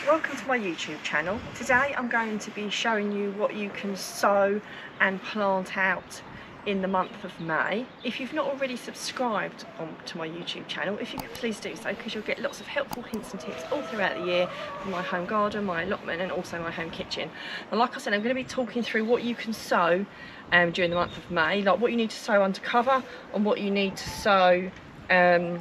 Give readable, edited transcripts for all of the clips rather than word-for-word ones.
Welcome to my YouTube channel. Today I'm going to be showing you what you can sow and plant out in the month of May. If you've not already subscribed to my YouTube channel, if you could please do so, because you'll get lots of helpful hints and tips all throughout the year from my home garden, my allotment and also my home kitchen. And like I said, I'm going to be talking through what you can sow during the month of May, like what you need to sow under cover and what you need to sow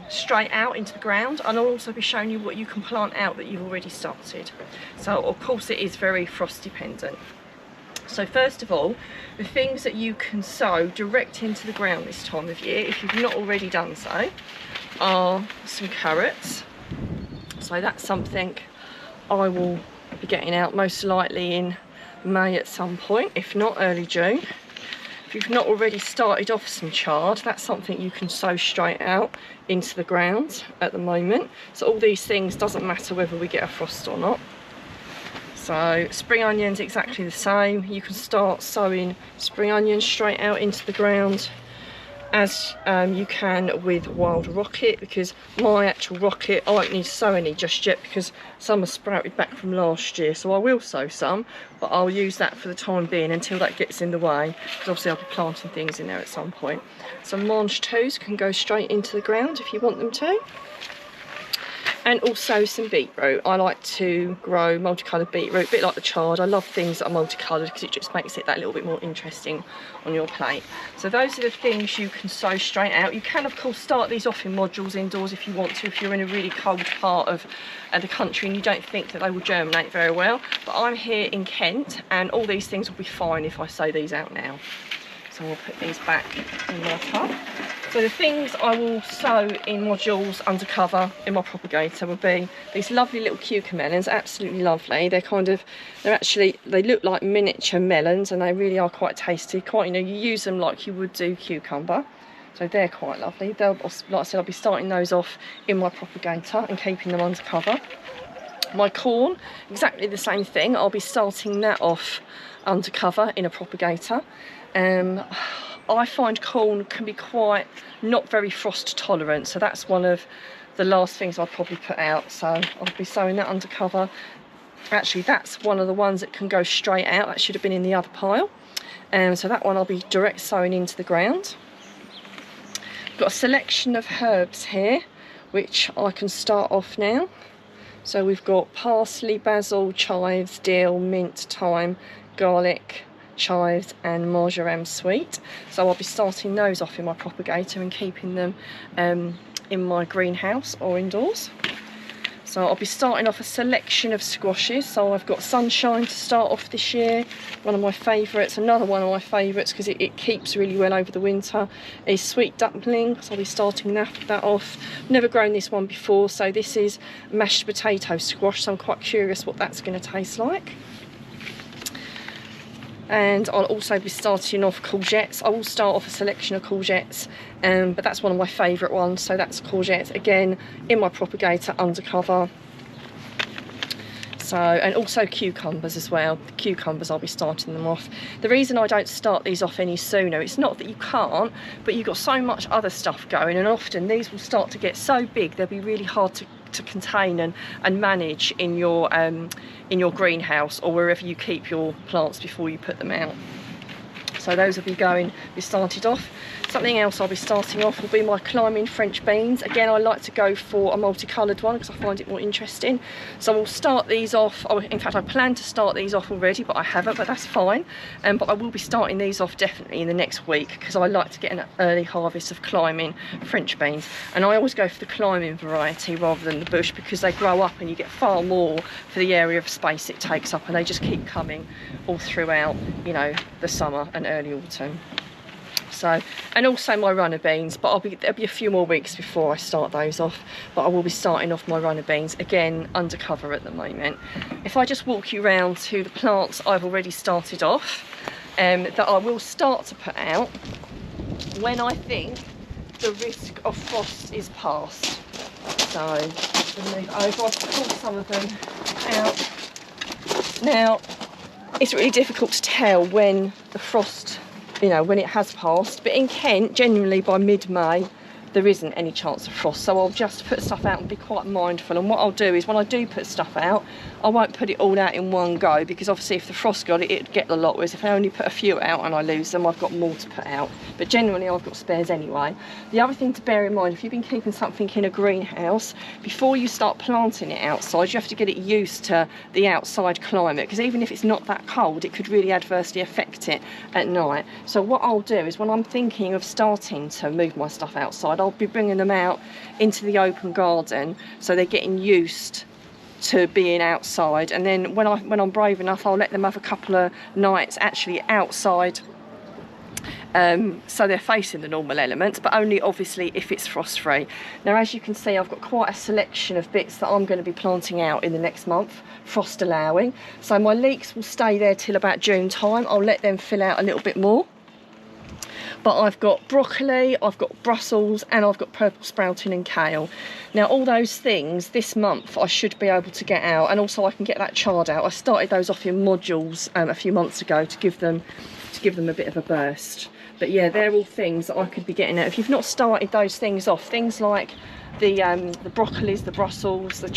straight out into the ground, and I'll also be showing you what you can plant out that you've already started. So of course it is very frost dependent. So first of all, the things that you can sow direct into the ground this time of year, if you've not already done so, are some carrots. So that's something I will be getting out most likely in May at some point, if not early June. If you've not already started off some chard, that's something you can sow straight out into the ground at the moment. So all these things, doesn't matter whether we get a frost or not. So spring onions, exactly the same. You can start sowing spring onions straight out into the ground as you can with wild rocket, because my actual rocket, I won't need to sow any just yet because some are sprouted back from last year, so I will sow some, but I'll use that for the time being until that gets in the way, because obviously I'll be planting things in there at some point. Some mange toes can go straight into the ground if you want them to. And also some beetroot. I like to grow multicoloured beetroot, a bit like the chard. I love things that are multicoloured because it just makes it that little bit more interesting on your plate. So those are the things you can sow straight out. You can of course start these off in modules indoors if you want to, if you're in a really cold part of the country and you don't think that they will germinate very well. But I'm here in Kent and all these things will be fine if I sow these out now. So we'll put these back in my tub. So the things I will sow in modules under cover in my propagator will be these lovely little cucumber melons, absolutely lovely. They look like miniature melons and they really are quite tasty. Quite, you use them like you would do cucumber. So they're quite lovely. Like I said, I'll be starting those off in my propagator and keeping them under cover. My corn, exactly the same thing. I'll be starting that off under cover in a propagator. I find corn can be quite not very frost tolerant, so that's one of the last things I'll probably put out. So I'll be sowing that under cover. Actually, that's one of the ones that can go straight out. That should have been in the other pile. So that one I'll be direct sowing into the ground. I've got a selection of herbs here, which I can start off now. So we've got parsley, basil, chives, dill, mint, thyme, garlic, chives and marjoram sweet. So I'll be starting those off in my propagator and keeping them in my greenhouse or indoors. So I'll be starting off a selection of squashes. So I've got sunshine to start off this year, one of my favourites. Another one of my favourites because it keeps really well over the winter is sweet dumpling. So I'll be starting that off. I've never grown this one before, so this is mashed potato squash, so I'm quite curious what that's going to taste like. And I'll also be starting off courgettes. I will start off a selection of courgettes, but that's one of my favourite ones. So that's courgettes, again, in my propagator under cover. So, and also cucumbers as well. The cucumbers, I'll be starting them off. The reason I don't start these off any sooner, it's not that you can't, but you've got so much other stuff going, and often these will start to get so big, they'll be really hard to contain and manage in your greenhouse or wherever you keep your plants before you put them out. So those will be started off. Something else I'll be starting off will be my climbing French beans. Again, I like to go for a multicoloured one because I find it more interesting. So we'll start these off. In fact, I plan to start these off already, but I haven't, but that's fine. But I will be starting these off definitely in the next week because I like to get an early harvest of climbing French beans. And I always go for the climbing variety rather than the bush because they grow up and you get far more for the area of space it takes up, and they just keep coming all throughout, the summer and early autumn. So, and also my runner beans, but there'll be a few more weeks before I start those off, but I will be starting off my runner beans again under cover at the moment. If I just walk you around to the plants I've already started off, that I will start to put out when I think the risk of frost is past. So I'm going to move over. I've pulled some of them out. Now it's really difficult to tell when the frost, when it has passed, but in Kent generally by mid-May there isn't any chance of frost. So I'll just put stuff out and be quite mindful. And what I'll do is when I do put stuff out, I won't put it all out in one go, because obviously if the frost got it, it'd get a lot, whereas if I only put a few out and I lose them, I've got more to put out. But generally I've got spares anyway. The other thing to bear in mind, if you've been keeping something in a greenhouse, before you start planting it outside, you have to get it used to the outside climate, because even if it's not that cold, it could really adversely affect it at night. So what I'll do is when I'm thinking of starting to move my stuff outside, I'll be bringing them out into the open garden, so they're getting used to being outside. And then when I'm brave enough, I'll let them have a couple of nights actually outside, so they're facing the normal elements, but only obviously if it's frost free. Now, as you can see, I've got quite a selection of bits that I'm going to be planting out in the next month, frost allowing. So my leeks will stay there till about June time. I'll let them fill out a little bit more. But I've got broccoli, I've got Brussels, and I've got purple sprouting and kale. Now, all those things this month I should be able to get out, and also I can get that chard out. I started those off in modules a few months ago to give them a bit of a burst. But yeah, they're all things that I could be getting out. If you've not started those things off, things like the broccolis, the Brussels, the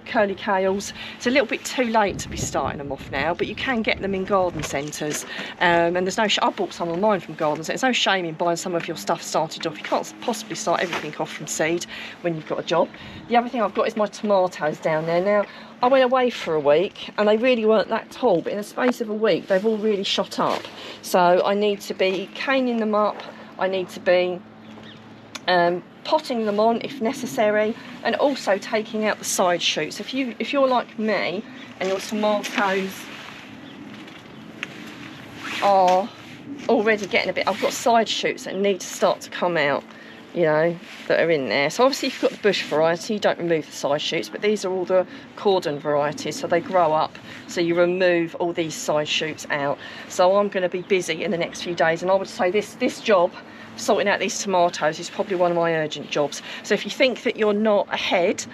curly kales, it's a little bit too late to be starting them off now, but you can get them in garden centres, and there's no I bought some of mine from garden centres. There's no shame in buying some of your stuff started off. You can't possibly start everything off from seed when you've got a job. The other thing I've got is my tomatoes down there. Now, I went away for a week and they really weren't that tall, but in the space of a week they've all really shot up. So I need to be caning them up, I need to be potting them on if necessary, and also taking out the side shoots. If you're like me and your tomatoes are already getting a bit, I've got side shoots that need to start to come out, you know, that are in there. So obviously if you've got the bush variety, you don't remove the side shoots, but these are all the cordon varieties, so they grow up, so you remove all these side shoots out. So I'm going to be busy in the next few days, and I would say this job, sorting out these tomatoes, is probably one of my urgent jobs. So if you think that you're not ahead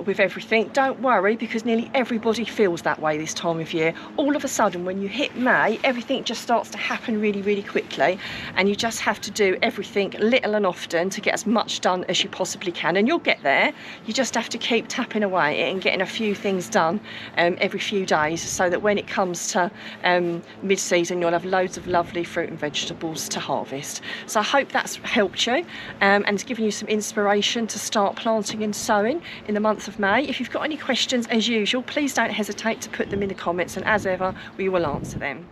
with everything, don't worry, because nearly everybody feels that way this time of year. All of a sudden, when you hit May, everything just starts to happen really, really quickly, and you just have to do everything little and often to get as much done as you possibly can, and you'll get there. You just have to keep tapping away and getting a few things done every few days, so that when it comes to mid-season, you'll have loads of lovely fruit and vegetables to harvest. So I hope that's helped you and given you some inspiration to start planting and sowing in the month of May. If you've got any questions, as usual, please don't hesitate to put them in the comments, and as ever, we will answer them.